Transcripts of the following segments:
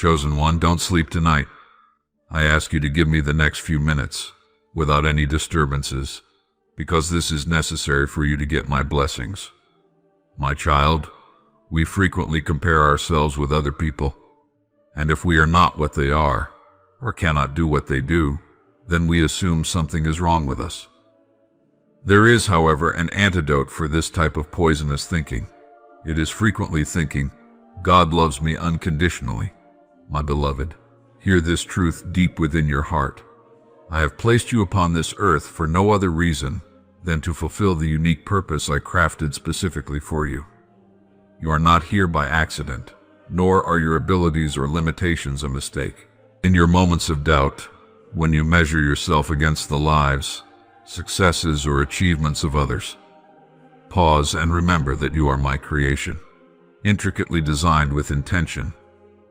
Chosen one, don't sleep tonight. I ask you to give me the next few minutes, without any disturbances, because this is necessary for you to get my blessings. My child, we frequently compare ourselves with other people, and if we are not what they are, or cannot do what they do, then we assume something is wrong with us. There is, however, an antidote for this type of poisonous thinking. It is frequently thinking, God loves me unconditionally. My beloved, hear this truth deep within your heart. I have placed you upon this earth for no other reason than to fulfill the unique purpose I crafted specifically for you. You are not here by accident, nor are your abilities or limitations a mistake. In your moments of doubt, when you measure yourself against the lives, successes, or achievements of others, pause and remember that you are my creation, intricately designed with intention,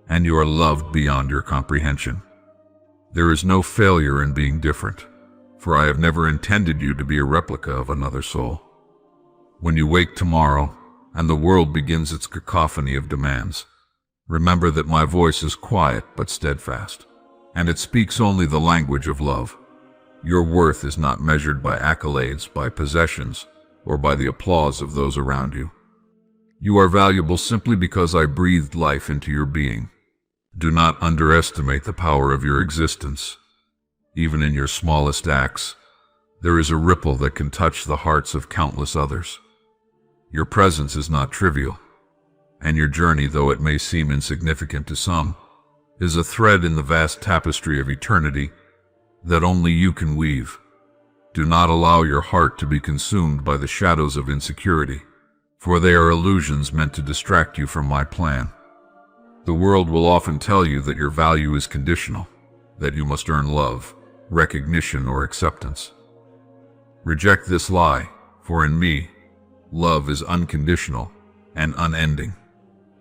and you are loved beyond your comprehension. There is no failure in being different, for I have never intended you to be a replica of another soul. When you wake tomorrow, and the world begins its cacophony of demands, remember that my voice is quiet but steadfast, and it speaks only the language of love. Your worth is not measured by accolades, by possessions, or by the applause of those around you. You are valuable simply because I breathed life into your being. Do not underestimate the power of your existence. Even in your smallest acts, there is a ripple that can touch the hearts of countless others. Your presence is not trivial, and your journey, though it may seem insignificant to some, is a thread in the vast tapestry of eternity that only you can weave. Do not allow your heart to be consumed by the shadows of insecurity, for they are illusions meant to distract you from my plan. The world will often tell you that your value is conditional, that you must earn love, recognition, or acceptance. Reject this lie, for in me, love is unconditional and unending.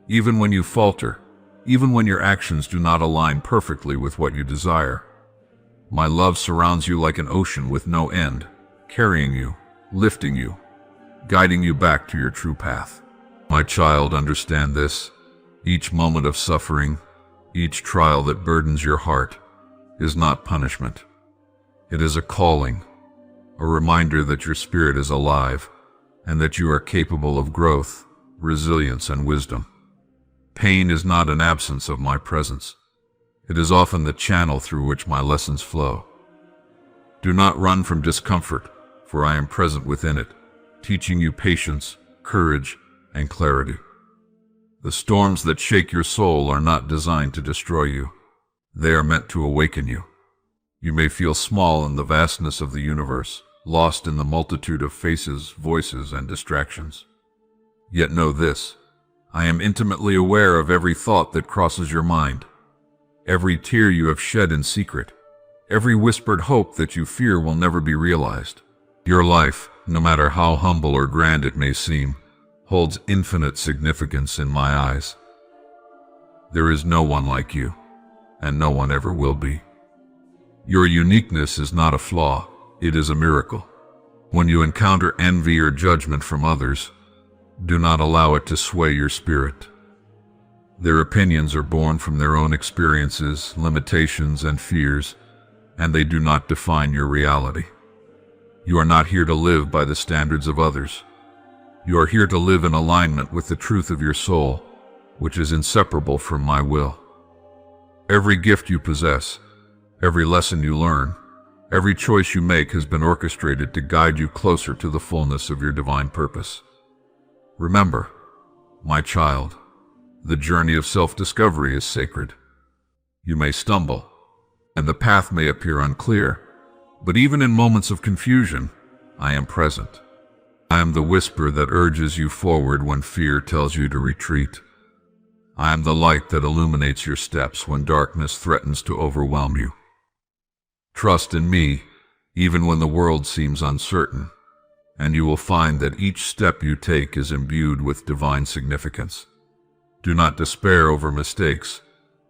Even when you falter, even when your actions do not align perfectly with what you desire, my love surrounds you like an ocean with no end, carrying you, lifting you, guiding you back to your true path. My child, understand this. Each moment of suffering, each trial that burdens your heart, is not punishment. It is a calling, a reminder that your spirit is alive, and that you are capable of growth, resilience, and wisdom. Pain is not an absence of my presence. It is often the channel through which my lessons flow. Do not run from discomfort, for I am present within it, teaching you patience, courage, and clarity. The storms that shake your soul are not designed to destroy you. They are meant to awaken you. You may feel small in the vastness of the universe, lost in the multitude of faces, voices, and distractions. Yet know this, I am intimately aware of every thought that crosses your mind, every tear you have shed in secret, every whispered hope that you fear will never be realized. Your life, no matter how humble or grand it may seem, holds infinite significance in my eyes. There is no one like you, and no one ever will be. Your uniqueness is not a flaw, it is a miracle. When you encounter envy or judgment from others, do not allow it to sway your spirit. Their opinions are born from their own experiences, limitations, and fears, and they do not define your reality. You are not here to live by the standards of others. You are here to live in alignment with the truth of your soul, which is inseparable from my will. Every gift you possess, every lesson you learn, every choice you make has been orchestrated to guide you closer to the fullness of your divine purpose. Remember, my child, the journey of self-discovery is sacred. You may stumble, and the path may appear unclear, but even in moments of confusion, I am present. I am the whisper that urges you forward when fear tells you to retreat. I am the light that illuminates your steps when darkness threatens to overwhelm you. Trust in me, even when the world seems uncertain, and you will find that each step you take is imbued with divine significance. Do not despair over mistakes,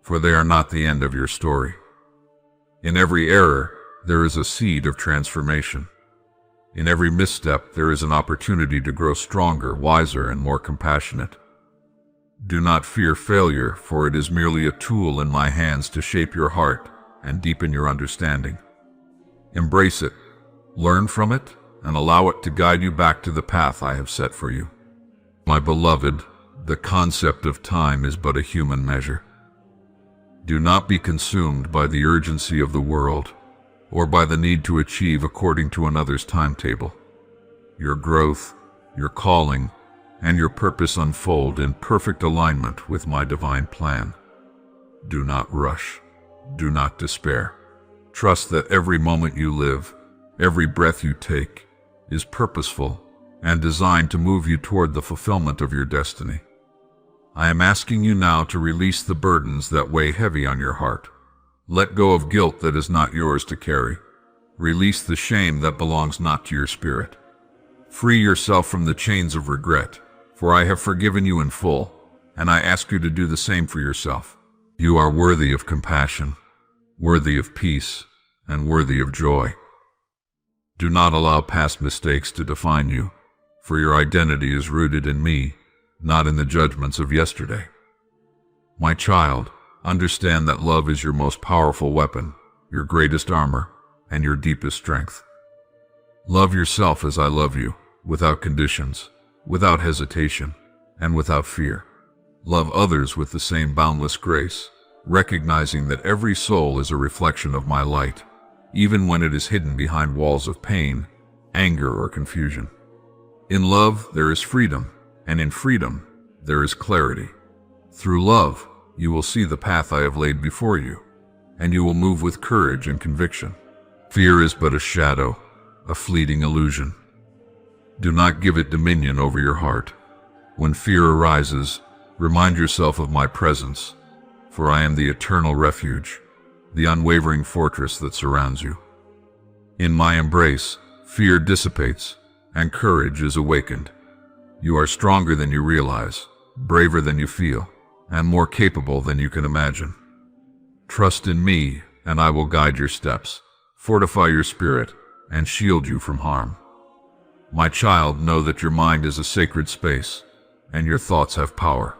for they are not the end of your story. In every error, there is a seed of transformation. In every misstep, there is an opportunity to grow stronger, wiser, and more compassionate. Do not fear failure, for it is merely a tool in my hands to shape your heart and deepen your understanding. Embrace it, learn from it, and allow it to guide you back to the path I have set for you. My beloved, the concept of time is but a human measure. Do not be consumed by the urgency of the world or by the need to achieve according to another's timetable. Your growth, your calling, and your purpose unfold in perfect alignment with my divine plan. Do not rush. Do not despair. Trust that every moment you live, every breath you take, is purposeful and designed to move you toward the fulfillment of your destiny. I am asking you now to release the burdens that weigh heavy on your heart. Let go of guilt that is not yours to carry. Release the shame that belongs not to your spirit. Free yourself from the chains of regret, for I have forgiven you in full, and I ask you to do the same for yourself. You are worthy of compassion, worthy of peace, and worthy of joy. Do not allow past mistakes to define you, for your identity is rooted in me, not in the judgments of yesterday. My child, understand that love is your most powerful weapon, your greatest armor, and your deepest strength. Love yourself as I love you, without conditions, without hesitation, and without fear. Love others with the same boundless grace, recognizing that every soul is a reflection of my light, even when it is hidden behind walls of pain, anger, or confusion. In love, there is freedom, and in freedom, there is clarity. Through love, you will see the path I have laid before you, and you will move with courage and conviction. Fear is but a shadow, a fleeting illusion. Do not give it dominion over your heart. When fear arises, remind yourself of my presence, for I am the eternal refuge, the unwavering fortress that surrounds you. In my embrace, fear dissipates, and courage is awakened. You are stronger than you realize, braver than you feel, and more capable than you can imagine. Trust in me, and I will guide your steps, fortify your spirit, and shield you from harm. My child, know that your mind is a sacred space, and your thoughts have power.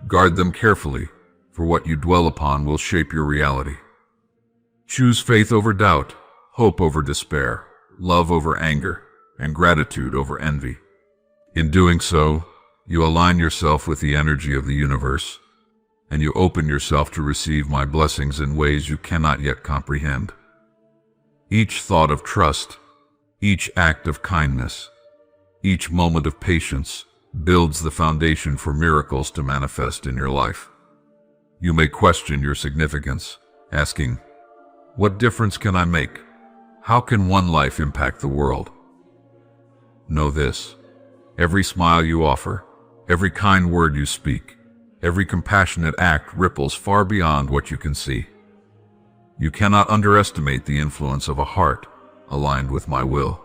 Guard them carefully, for what you dwell upon will shape your reality. Choose faith over doubt, hope over despair, love over anger, and gratitude over envy. In doing so, you align yourself with the energy of the universe, and you open yourself to receive my blessings in ways you cannot yet comprehend. Each thought of trust, each act of kindness, each moment of patience builds the foundation for miracles to manifest in your life. You may question your significance, asking, "What difference can I make? How can one life impact the world?" Know this: every smile you offer, every kind word you speak, every compassionate act ripples far beyond what you can see. You cannot underestimate the influence of a heart aligned with my will.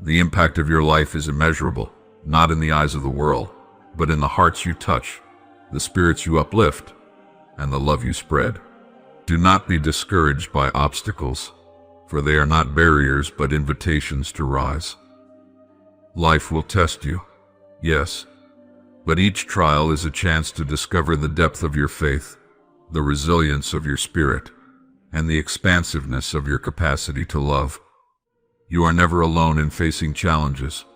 The impact of your life is immeasurable, not in the eyes of the world, but in the hearts you touch, the spirits you uplift, and the love you spread. Do not be discouraged by obstacles, for they are not barriers but invitations to rise. Life will test you, yes, but each trial is a chance to discover the depth of your faith, the resilience of your spirit, and the expansiveness of your capacity to love. You are never alone in facing challenges,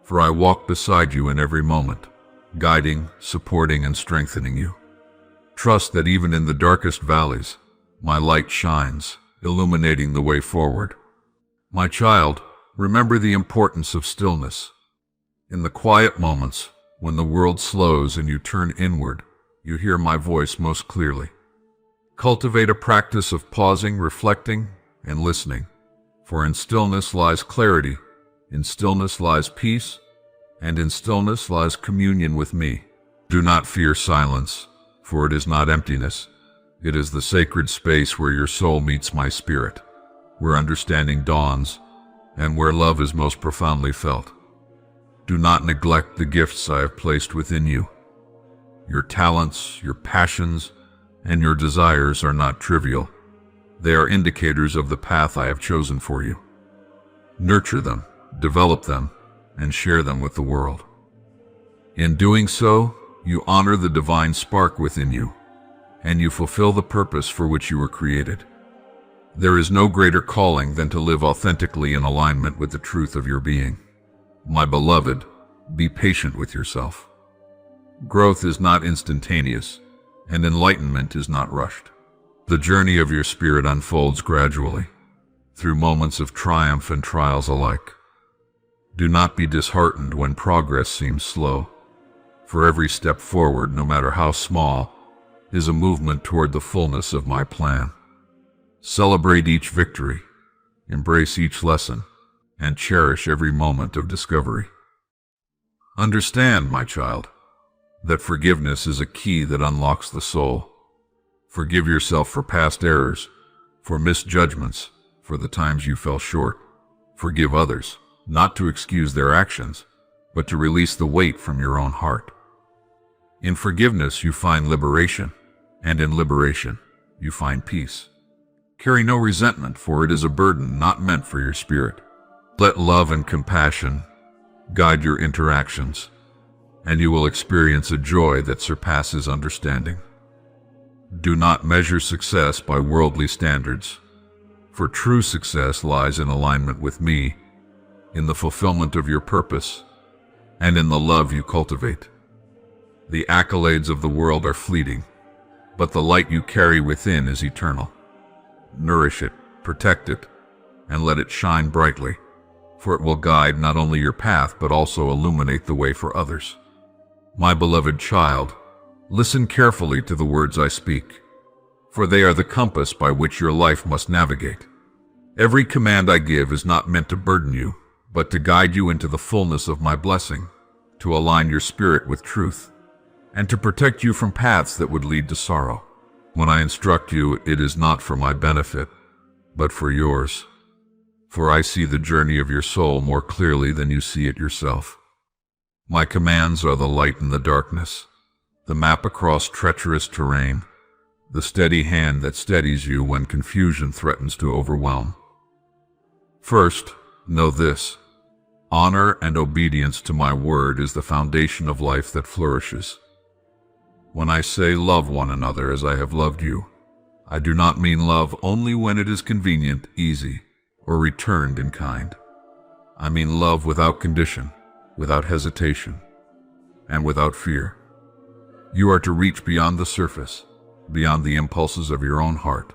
for I walk beside you in every moment, guiding, supporting, and strengthening you. Trust that even in the darkest valleys, my light shines, illuminating the way forward. My child, remember the importance of stillness. In the quiet moments, when the world slows and you turn inward, you hear my voice most clearly. Cultivate a practice of pausing, reflecting, and listening, for in stillness lies clarity, in stillness lies peace, and in stillness lies communion with me. Do not fear silence, for it is not emptiness. It is the sacred space where your soul meets my spirit, where understanding dawns, and where love is most profoundly felt. Do not neglect the gifts I have placed within you. Your talents, your passions, and your desires are not trivial. They are indicators of the path I have chosen for you. Nurture them, develop them, and share them with the world. In doing so, You honor the divine spark within you, and you fulfill the purpose for which you were created. There is no greater calling than to live authentically in alignment with the truth of your being. My beloved, be patient with yourself. Growth is not instantaneous, and enlightenment is not rushed. The journey of your spirit unfolds gradually, through moments of triumph and trials alike. Do not be disheartened when progress seems slow. For every step forward, no matter how small, is a movement toward the fullness of my plan. Celebrate each victory, embrace each lesson, and cherish every moment of discovery. Understand, my child, that forgiveness is a key that unlocks the soul. Forgive yourself for past errors, for misjudgments, for the times you fell short. Forgive others, not to excuse their actions, but to release the weight from your own heart. In forgiveness you find liberation, and in liberation you find peace. Carry no resentment, for it is a burden not meant for your spirit. Let love and compassion guide your interactions, and you will experience a joy that surpasses understanding. Do not measure success by worldly standards, for true success lies in alignment with me, in the fulfillment of your purpose, and in the love you cultivate. The accolades of the world are fleeting, but the light you carry within is eternal. Nourish it, protect it, and let it shine brightly, for it will guide not only your path but also illuminate the way for others. My beloved child, listen carefully to the words I speak, for they are the compass by which your life must navigate. Every command I give is not meant to burden you, but to guide you into the fullness of my blessing, to align your spirit with truth, and to protect you from paths that would lead to sorrow. When I instruct you, it is not for my benefit, but for yours, for I see the journey of your soul more clearly than you see it yourself. My commands are the light in the darkness, the map across treacherous terrain, the steady hand that steadies you when confusion threatens to overwhelm. First, know this: honor and obedience to my word is the foundation of life that flourishes. When I say love one another as I have loved you, I do not mean love only when it is convenient, easy, or returned in kind. I mean love without condition, without hesitation, and without fear. You are to reach beyond the surface, beyond the impulses of your own heart,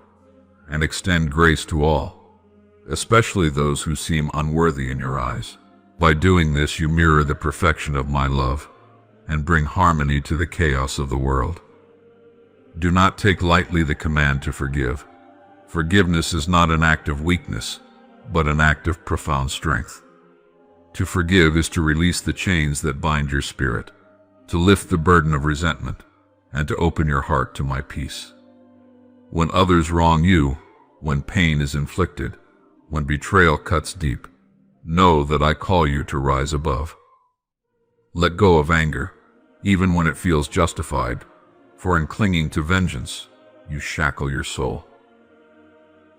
and extend grace to all, especially those who seem unworthy in your eyes. By doing this, you mirror the perfection of my love and bring harmony to the chaos of the world. Do not take lightly the command to forgive. Forgiveness is not an act of weakness, but an act of profound strength. To forgive is to release the chains that bind your spirit, to lift the burden of resentment, and to open your heart to my peace. When others wrong you, when pain is inflicted, when betrayal cuts deep, know that I call you to rise above. Let go of anger, even when it feels justified, for in clinging to vengeance, you shackle your soul.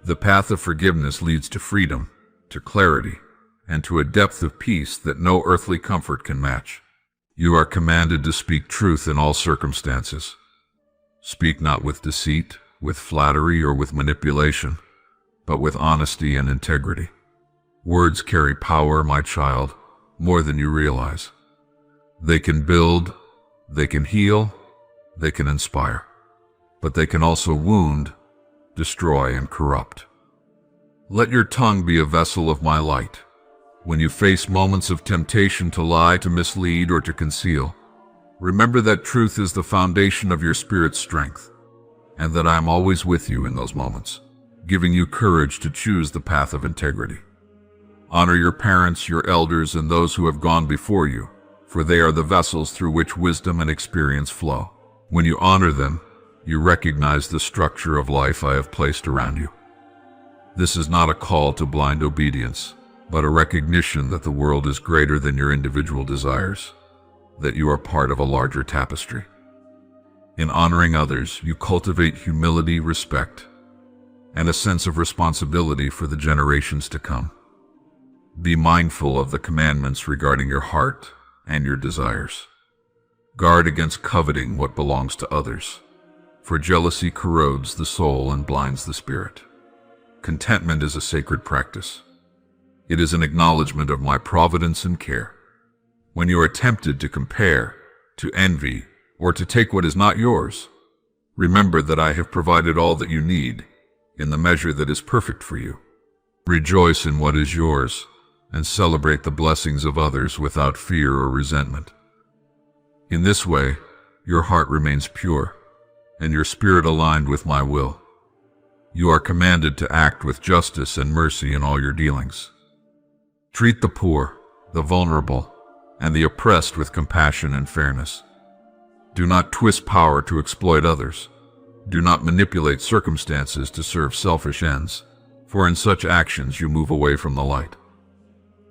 The path of forgiveness leads to freedom, to clarity, and to a depth of peace that no earthly comfort can match. You are commanded to speak truth in all circumstances. Speak not with deceit, with flattery, or with manipulation, but with honesty and integrity. Words carry power, my child, more than you realize. They can build, they can heal, they can inspire, but they can also wound, destroy, and corrupt. Let your tongue be a vessel of my light. When you face moments of temptation to lie, to mislead, or to conceal, remember that truth is the foundation of your spirit's strength, and that I am always with you in those moments, giving you courage to choose the path of integrity. Honor your parents, your elders, and those who have gone before you, for they are the vessels through which wisdom and experience flow. When you honor them, you recognize the structure of life I have placed around you. This is not a call to blind obedience, but a recognition that the world is greater than your individual desires, that you are part of a larger tapestry. In honoring others, you cultivate humility, respect, and a sense of responsibility for the generations to come. Be mindful of the commandments regarding your heart and your desires. Guard against coveting what belongs to others, for jealousy corrodes the soul and blinds the spirit. Contentment is a sacred practice. It is an acknowledgement of my providence and care. When you are tempted to compare, to envy, or to take what is not yours, remember that I have provided all that you need in the measure that is perfect for you. Rejoice in what is yours and celebrate the blessings of others without fear or resentment. In this way, your heart remains pure and your spirit aligned with my will. You are commanded to act with justice and mercy in all your dealings. Treat the poor, the vulnerable, and the oppressed with compassion and fairness. Do not twist power to exploit others. Do not manipulate circumstances to serve selfish ends, for in such actions you move away from the light.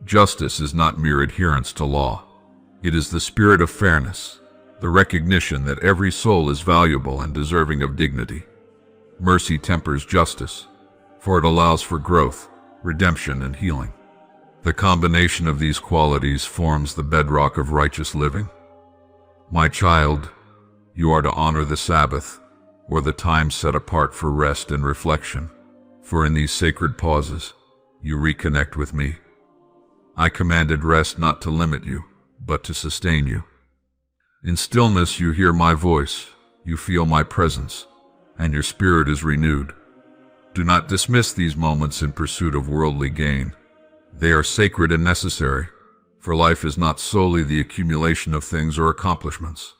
Justice is not mere adherence to law. It is the spirit of fairness, the recognition that every soul is valuable and deserving of dignity. Mercy tempers justice, for it allows for growth, redemption, and healing. The combination of these qualities forms the bedrock of righteous living. My child, you are to honor the Sabbath, or the time set apart for rest and reflection, for in these sacred pauses, you reconnect with me. I commanded rest not to limit you, but to sustain you. In stillness you hear my voice, you feel my presence, and your spirit is renewed. Do not dismiss these moments in pursuit of worldly gain. They are sacred and necessary, for life is not solely the accumulation of things or accomplishments.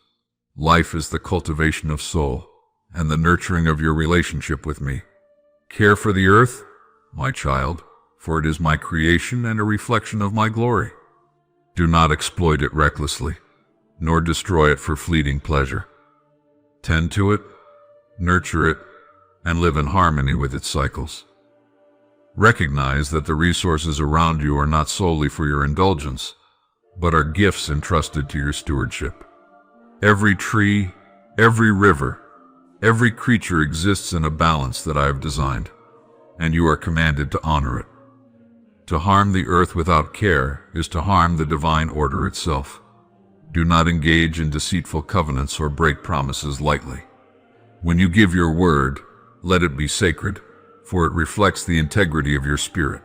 Life is the cultivation of soul and the nurturing of your relationship with me. Care for the earth, my child, for it is my creation and a reflection of my glory. Do not exploit it recklessly, nor destroy it for fleeting pleasure. Tend to it, nurture it, and live in harmony with its cycles. Recognize that the resources around you are not solely for your indulgence, but are gifts entrusted to your stewardship. Every tree, every river, every creature exists in a balance that I have designed, and you are commanded to honor it. To harm the earth without care is to harm the divine order itself. Do not engage in deceitful covenants or break promises lightly. When you give your word, let it be sacred, for it reflects the integrity of your spirit.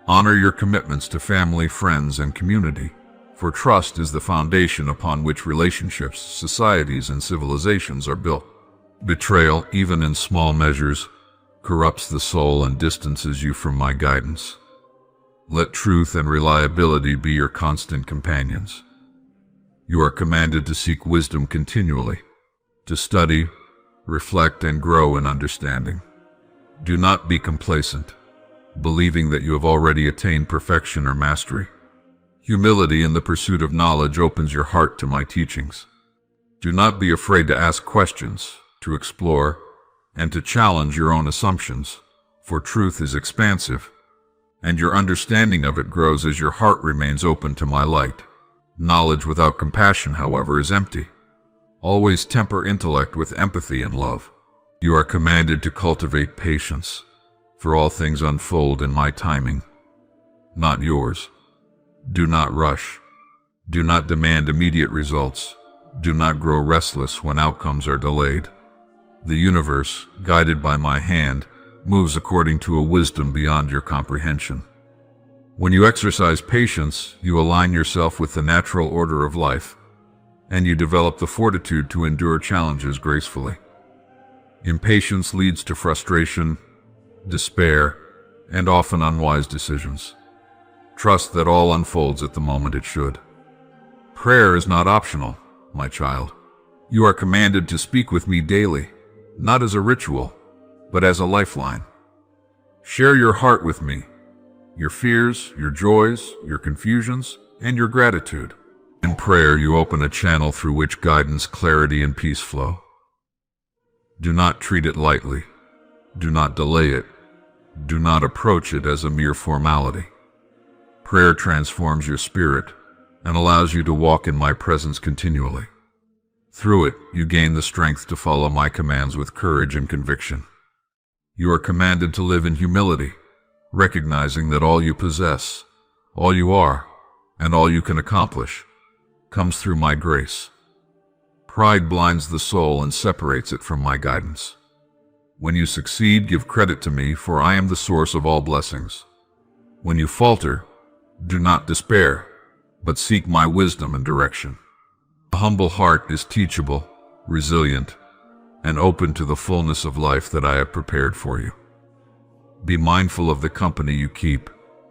Honor your commitments to family, friends, and community, for trust is the foundation upon which relationships, societies, and civilizations are built. Betrayal, even in small measures, corrupts the soul and distances you from my guidance. Let truth and reliability be your constant companions. You are commanded to seek wisdom continually, to study, reflect, and grow in understanding. Do not be complacent, believing that you have already attained perfection or mastery. Humility in the pursuit of knowledge opens your heart to my teachings. Do not be afraid to ask questions, to explore, and to challenge your own assumptions, for truth is expansive, and your understanding of it grows as your heart remains open to my light. Knowledge without compassion, however, is empty. Always temper intellect with empathy and love. You are commanded to cultivate patience, for all things unfold in my timing, not yours. Do not rush. Do not demand immediate results. Do not grow restless when outcomes are delayed. The universe, guided by my hand, moves according to a wisdom beyond your comprehension. When you exercise patience, you align yourself with the natural order of life, and you develop the fortitude to endure challenges gracefully. Impatience leads to frustration, despair, and often unwise decisions. Trust that all unfolds at the moment it should. Prayer is not optional, my child. You are commanded to speak with me daily, not as a ritual, but as a lifeline. Share your heart with me, your fears, your joys, your confusions, and your gratitude. In prayer, you open a channel through which guidance, clarity, and peace flow. Do not treat it lightly. Do not delay it. Do not approach it as a mere formality. Prayer transforms your spirit and allows you to walk in my presence continually. Through it, you gain the strength to follow my commands with courage and conviction. You are commanded to live in humility, recognizing that all you possess, all you are, and all you can accomplish comes through my grace. Pride blinds the soul and separates it from my guidance. When you succeed, give credit to me, for I am the source of all blessings. When you falter, do not despair, but seek my wisdom and direction. A humble heart is teachable, resilient, and open to the fullness of life that I have prepared for you. Be mindful of the company you keep,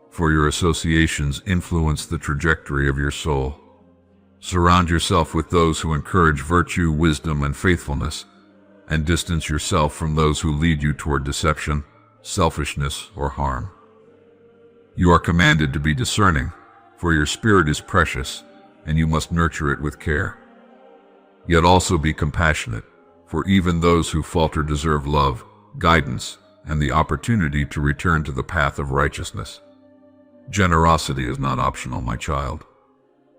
for your associations influence the trajectory of your soul. Surround yourself with those who encourage virtue, wisdom, and faithfulness, and distance yourself from those who lead you toward deception, selfishness, or harm. You are commanded to be discerning, for your spirit is precious, and you must nurture it with care. Yet also be compassionate, for even those who falter deserve love, guidance, and the opportunity to return to the path of righteousness. Generosity is not optional, my child.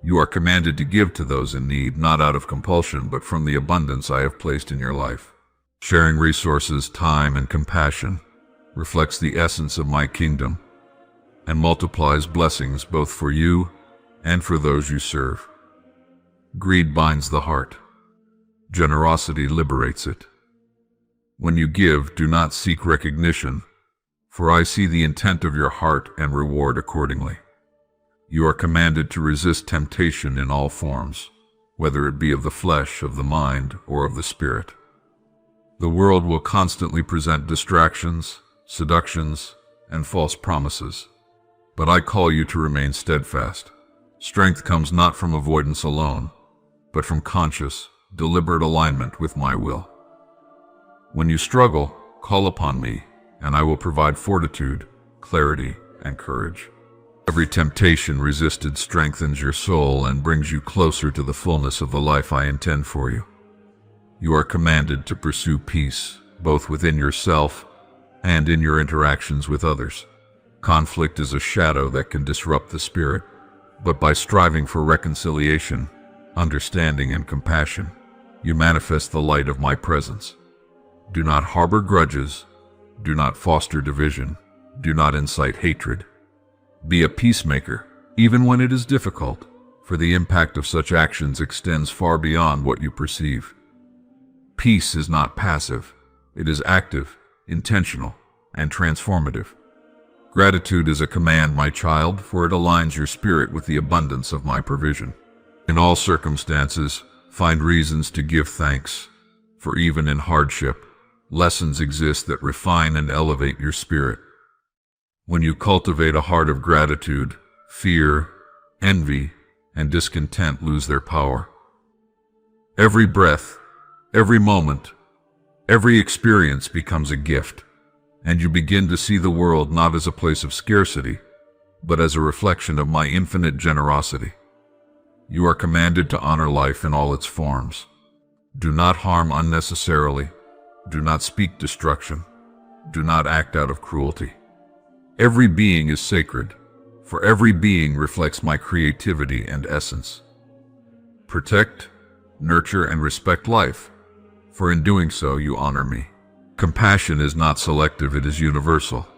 You are commanded to give to those in need, not out of compulsion, but from the abundance I have placed in your life. Sharing resources, time, and compassion reflects the essence of my kingdom and multiplies blessings both for you and for those you serve. Greed binds the heart. Generosity liberates it. When you give, do not seek recognition, for I see the intent of your heart and reward accordingly. You are commanded to resist temptation in all forms, whether it be of the flesh, of the mind, or of the spirit. The world will constantly present distractions, seductions, and false promises, but I call you to remain steadfast. Strength comes not from avoidance alone, but from conscious, deliberate alignment with my will. When you struggle, call upon me, and I will provide fortitude, clarity, and courage. Every temptation resisted strengthens your soul and brings you closer to the fullness of the life I intend for you. You are commanded to pursue peace, both within yourself and in your interactions with others. Conflict is a shadow that can disrupt the spirit, but by striving for reconciliation, understanding, and compassion, you manifest the light of my presence. Do not harbor grudges, do not foster division, do not incite hatred. Be a peacemaker, even when it is difficult, for the impact of such actions extends far beyond what you perceive. Peace is not passive, it is active, intentional, and transformative. Gratitude is a command, my child, for it aligns your spirit with the abundance of my provision. In all circumstances, find reasons to give thanks, for even in hardship, lessons exist that refine and elevate your spirit. When you cultivate a heart of gratitude, fear, envy, and discontent lose their power. Every breath, every moment, every experience becomes a gift, and you begin to see the world not as a place of scarcity, but as a reflection of my infinite generosity. You are commanded to honor life in all its forms. Do not harm unnecessarily. Do not speak destruction. Do not act out of cruelty. Every being is sacred, for every being reflects my creativity and essence. Protect, nurture, and respect life, for in doing so you honor me. Compassion is not selective, it is universal.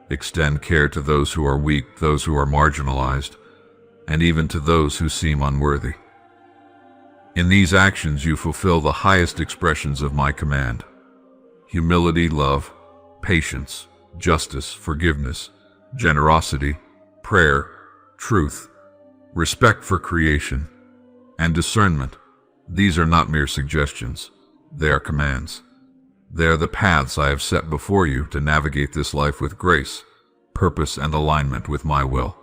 Extend care to those who are weak, those who are marginalized, and even to those who seem unworthy. In these actions you fulfill the highest expressions of my command: humility, love, patience, justice, forgiveness, generosity, prayer, truth, respect for creation, and discernment. These are not mere suggestions, they are commands. They are the paths I have set before you to navigate this life with grace, purpose, and alignment with my will.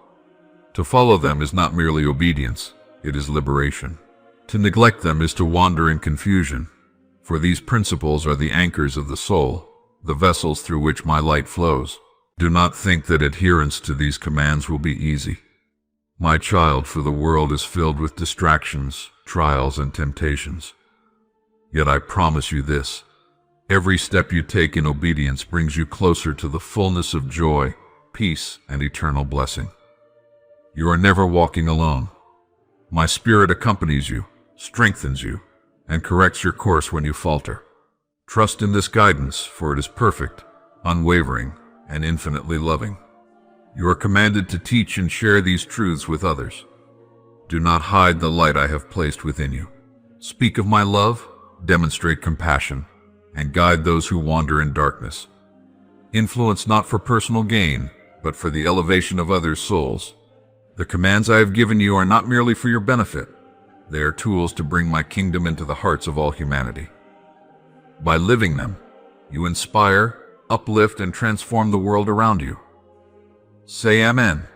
To follow them is not merely obedience, it is liberation. To neglect them is to wander in confusion, for these principles are the anchors of the soul, the vessels through which my light flows. Do not think that adherence to these commands will be easy. My child, for the world is filled with distractions, trials, and temptations. Yet I promise you this: every step you take in obedience brings you closer to the fullness of joy, peace, and eternal blessing. You are never walking alone. My spirit accompanies you, strengthens you, and corrects your course when you falter. Trust in this guidance, for it is perfect, unwavering, and infinitely loving. You are commanded to teach and share these truths with others. Do not hide the light I have placed within you. Speak of my love, demonstrate compassion, and guide those who wander in darkness. Influence not for personal gain, but for the elevation of others' souls. The commands I have given you are not merely for your benefit. They are tools to bring my kingdom into the hearts of all humanity. By living them, you inspire, uplift, and transform the world around you. Say Amen.